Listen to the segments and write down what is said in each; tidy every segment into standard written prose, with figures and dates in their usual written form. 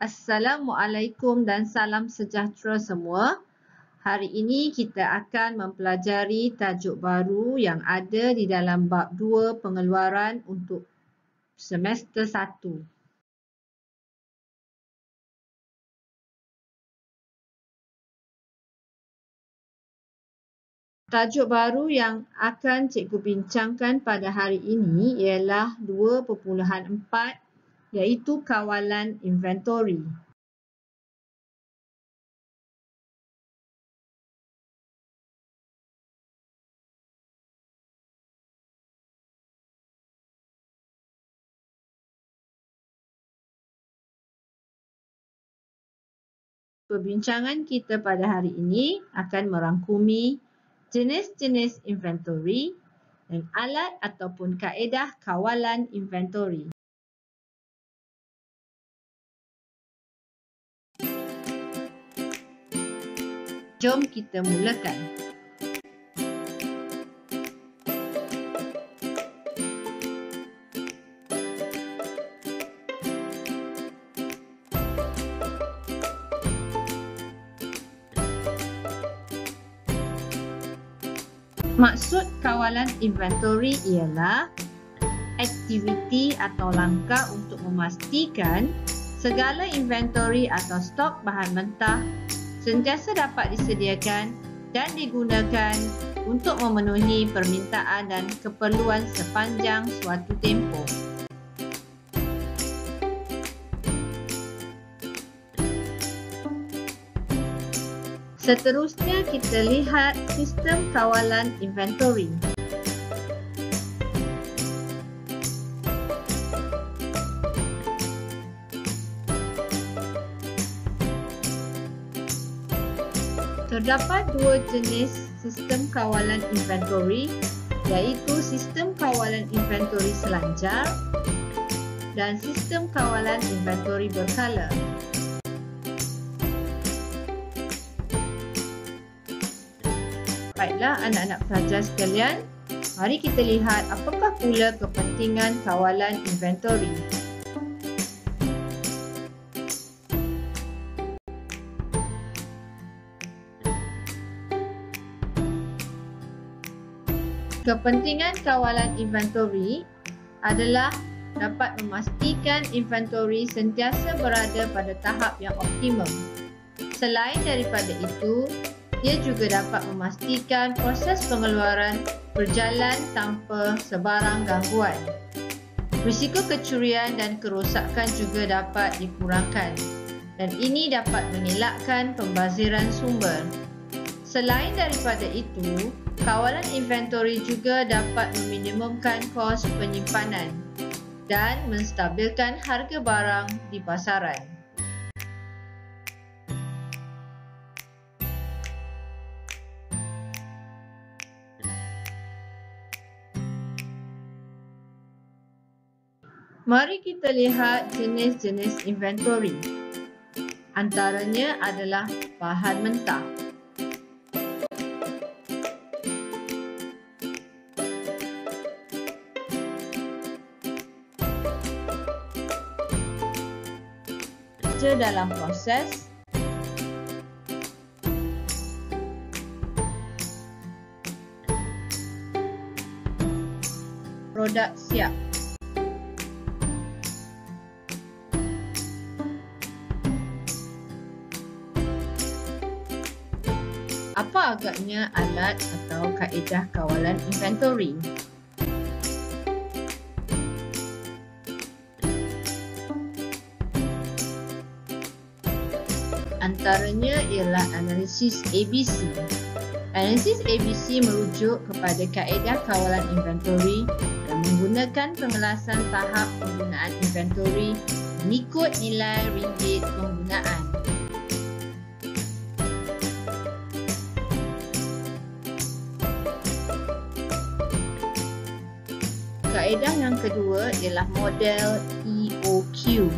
Assalamualaikum dan salam sejahtera semua. Hari ini kita akan mempelajari tajuk baru yang ada di dalam bab 2 pengeluaran untuk semester 1. Tajuk baru yang akan cikgu bincangkan pada hari ini ialah 2.4 iaitu kawalan inventori. Perbincangan kita pada hari ini akan merangkumi jenis-jenis inventori dan alat ataupun kaedah kawalan inventori. Jom kita mulakan. Maksud kawalan inventori ialah aktiviti atau langkah untuk memastikan segala inventori atau stok bahan mentah sentiasa dapat disediakan dan digunakan untuk memenuhi permintaan dan keperluan sepanjang suatu tempoh. Seterusnya kita lihat sistem kawalan inventori. Terdapat dua jenis sistem kawalan inventori iaitu sistem kawalan inventori selancar dan sistem kawalan inventori berkala. Baiklah anak-anak pelajar sekalian, mari kita lihat apakah pula kepentingan kawalan inventori. Kepentingan kawalan inventori adalah dapat memastikan inventori sentiasa berada pada tahap yang optimum. Selain daripada itu, ia juga dapat memastikan proses pengeluaran berjalan tanpa sebarang gangguan. Risiko kecurian dan kerosakan juga dapat dikurangkan dan ini dapat mengelakkan pembaziran sumber. Selain daripada itu, kawalan inventori juga dapat meminimumkan kos penyimpanan dan menstabilkan harga barang di pasaran. Mari kita lihat jenis-jenis inventori. Antaranya adalah bahan mentah. Kerja dalam proses, produk siap. Apa agaknya alat atau kaedah kawalan inventori? Antaranya ialah analisis ABC. Analisis ABC merujuk kepada kaedah kawalan inventori dan menggunakan pengelasan tahap penggunaan inventori mengikut nilai ringgit penggunaan. Kaedah yang kedua ialah model EOQ.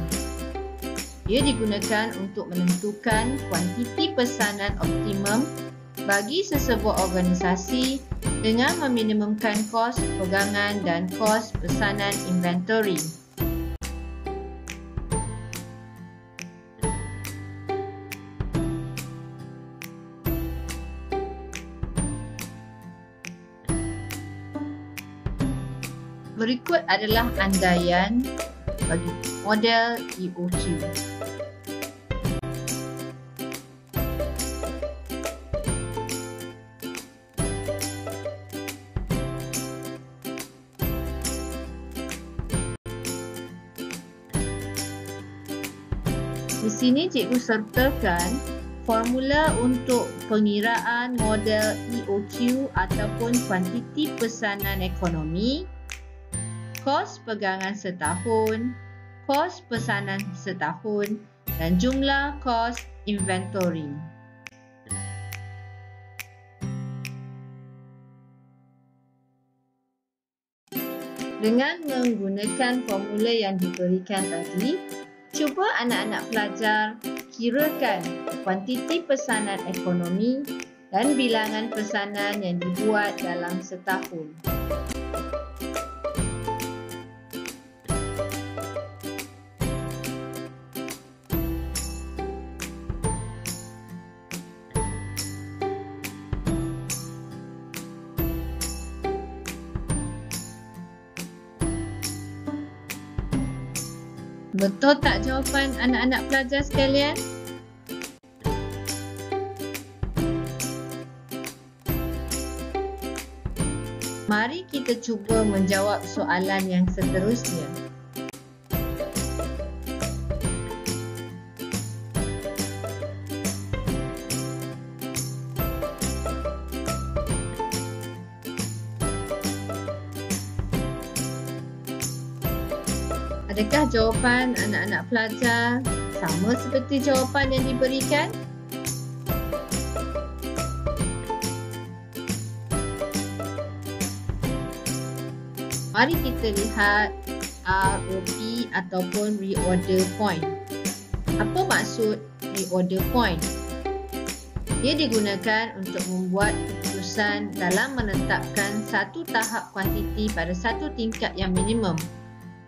Ia digunakan untuk menentukan kuantiti pesanan optimum bagi sesebuah organisasi dengan meminimumkan kos pegangan dan kos pesanan inventori. Berikut adalah andaian bagi model EOQ. Di sini cikgu sertakan formula untuk pengiraan model EOQ ataupun kuantiti pesanan ekonomi, kos pegangan setahun, kos pesanan setahun dan jumlah kos inventory. Dengan menggunakan formula yang diberikan tadi, cuba anak-anak pelajar kirakan kuantiti pesanan ekonomi dan bilangan pesanan yang dibuat dalam setahun. Betul tak jawapan anak-anak pelajar sekalian? Mari kita cuba menjawab soalan yang seterusnya. Adakah jawapan anak-anak pelajar sama seperti jawapan yang diberikan? Mari kita lihat ROP ataupun reorder point. Apa maksud reorder point? Ia digunakan untuk membuat keputusan dalam menetapkan satu tahap kuantiti pada satu tingkat yang minimum,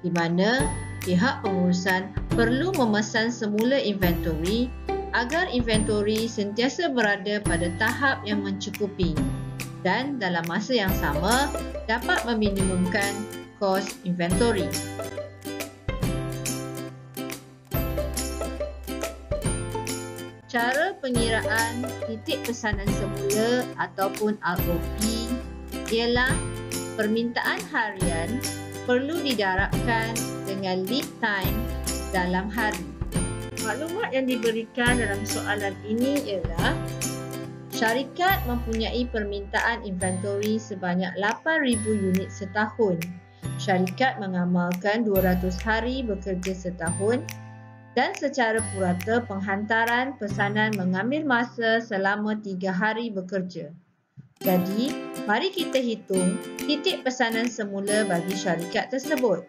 di mana pihak pengurusan perlu memesan semula inventory agar inventory sentiasa berada pada tahap yang mencukupi dan dalam masa yang sama dapat meminimumkan kos inventory. Cara pengiraan titik pesanan semula ataupun ROP ialah permintaan harian perlu didarabkan dengan lead time dalam hari. Maklumat yang diberikan dalam soalan ini ialah syarikat mempunyai permintaan inventory sebanyak 8,000 unit setahun. Syarikat mengamalkan 200 hari bekerja setahun dan secara purata penghantaran pesanan mengambil masa selama 3 hari bekerja. Jadi, mari kita hitung titik pesanan semula bagi syarikat tersebut.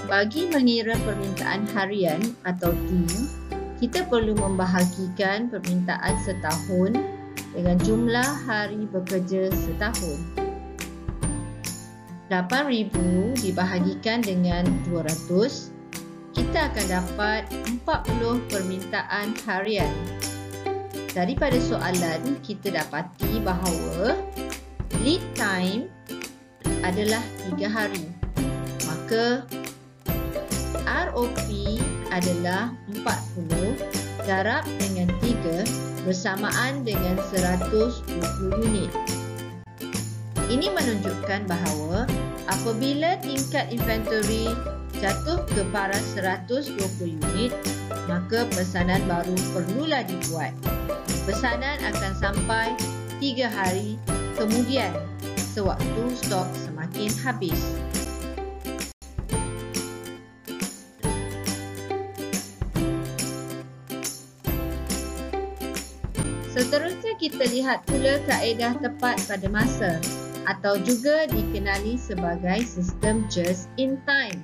Bagi mengira permintaan harian atau T, kita perlu membahagikan permintaan setahun dengan jumlah hari bekerja setahun. 8,000 dibahagikan dengan 200, kita akan dapat 40 permintaan harian. Daripada soalan, kita dapati bahawa lead time adalah 3 hari. Maka ROP adalah 40 darab dengan 3 bersamaan dengan 120 unit. Ini menunjukkan bahawa apabila tingkat inventory jatuh ke paras 120 unit, maka pesanan baru perlulah dibuat. Pesanan akan sampai 3 hari kemudian sewaktu stok semakin habis. Seterusnya kita lihat pula kaedah tepat pada masa atau juga dikenali sebagai sistem just in time.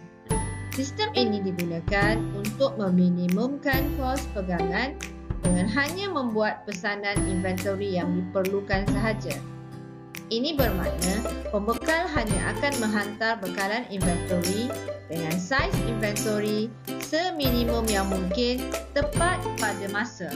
Sistem ini digunakan untuk meminimumkan kos pegangan dengan hanya membuat pesanan inventory yang diperlukan sahaja. Ini bermakna pembekal hanya akan menghantar bekalan inventory dengan saiz inventory seminimum yang mungkin tepat pada masa.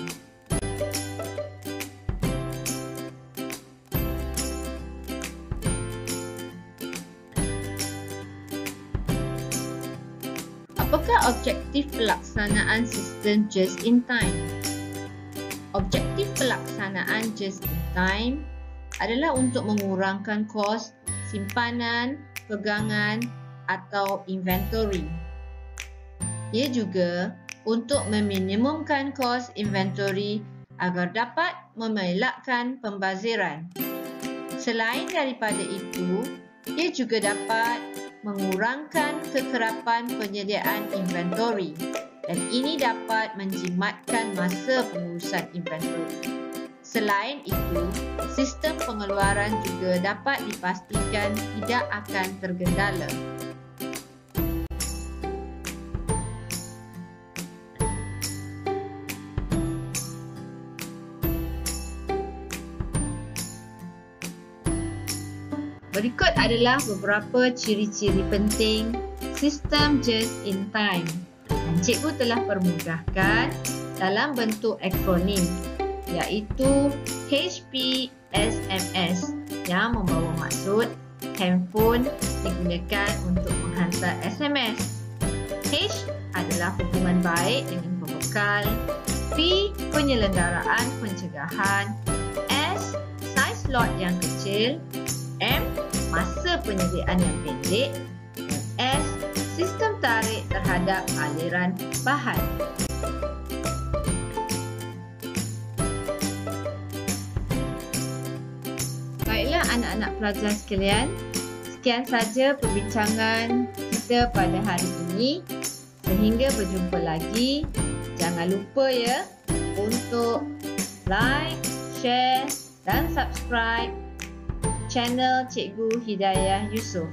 Apakah objektif pelaksanaan sistem just-in-time? Objektif pelaksanaan just-in-time adalah untuk mengurangkan kos simpanan, pegangan atau inventory. Ia juga untuk meminimumkan kos inventory agar dapat mengelakkan pembaziran. Selain daripada itu, ia juga dapat mengurangkan kekerapan penyediaan inventory dan ini dapat menjimatkan masa pengurusan inventory. Selain itu, sistem pengeluaran juga dapat dipastikan tidak akan tergendala. Berikut adalah beberapa ciri-ciri penting sistem just-in-time yang cikgu telah permudahkan dalam bentuk akronim, iaitu HPSMS yang membawa maksud handphone digunakan untuk menghantar SMS. H adalah hubungan baik dengan pembekal, P penyelenggaraan pencegahan, S saiz slot yang kecil, M masa penyediaan yang pendek dan S sistem tarik terhadap aliran bahan. Baiklah anak-anak pelajar sekalian, sekian saja perbincangan kita pada hari ini. Sehingga berjumpa lagi, jangan lupa ya untuk like, share dan subscribe channel Cikgu Hidayah Yusof.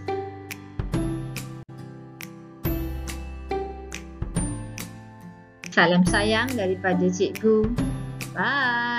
Salam sayang daripada Cikgu. Bye.